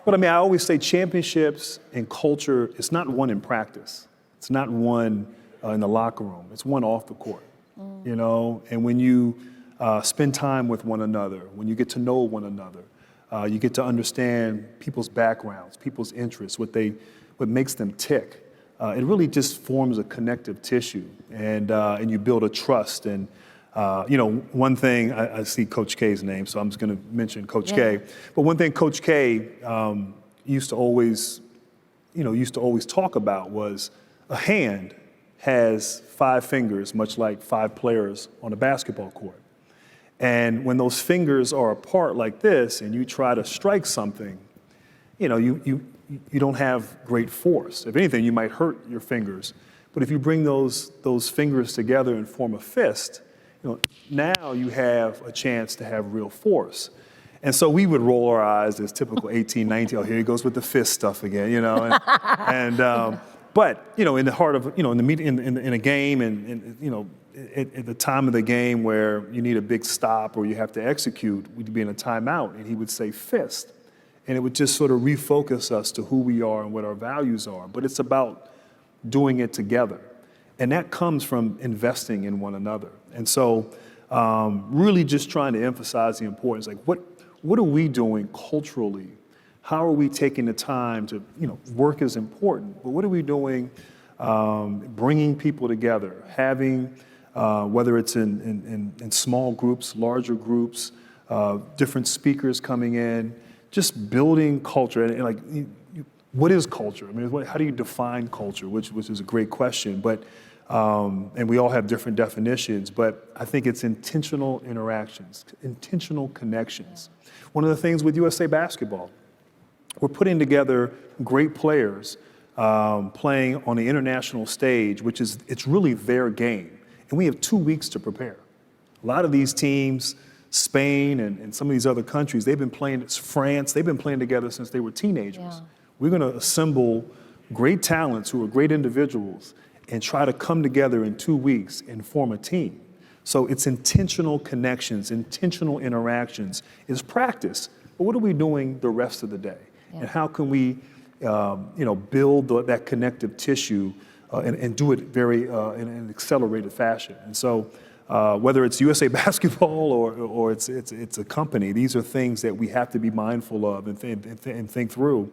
But I mean, I always say championships and culture, it's not one in practice. It's not one in the locker room. It's one off the court, you know? And when you spend time with one another, when you get to know one another, you get to understand people's backgrounds, people's interests, what makes them tick. It really just forms a connective tissue, and you build a trust. And you know, one thing, I see Coach K's name, so I'm just going to mention Coach K. But one thing Coach K used to always talk about was a hand has 5 fingers, much like 5 players on a basketball court. And when those fingers are apart like this, and you try to strike something, you know, you don't have great force. If anything, you might hurt your fingers. But if you bring those fingers together and form a fist, you know, now you have a chance to have real force. And so we would roll our eyes as typical 18, 19, oh, here he goes with the fist stuff again, you know. But, you know, in the heart of, you know, in a game and you know, at the time of the game where you need a big stop or you have to execute, we'd be in a timeout, and he would say fist. And it would just sort of refocus us to who we are and what our values are. But it's about doing it together. And that comes from investing in one another. And so really just trying to emphasize the importance, like what are we doing culturally? How are we taking the time to, you know, work is important, but what are we doing bringing people together, having, whether it's in small groups, larger groups, different speakers coming in, just building culture. And like, what is culture? I mean, how do you define culture, which is a great question, but and we all have different definitions, but I think it's intentional interactions, intentional connections. One of the things with USA Basketball, we're putting together great players playing on the international stage, it's really their game. And we have 2 weeks to prepare. A lot of these teams, Spain and some of these other countries, they've been playing, it's France, they've been playing together since they were teenagers. Yeah. We're gonna assemble great talents who are great individuals and try to come together in 2 weeks and form a team. So it's intentional connections, intentional interactions. It's practice, but what are we doing the rest of the day? Yeah. And how can we build that connective tissue and do it very in an accelerated fashion? And so whether it's USA Basketball or it's a company, these are things that we have to be mindful of and think through.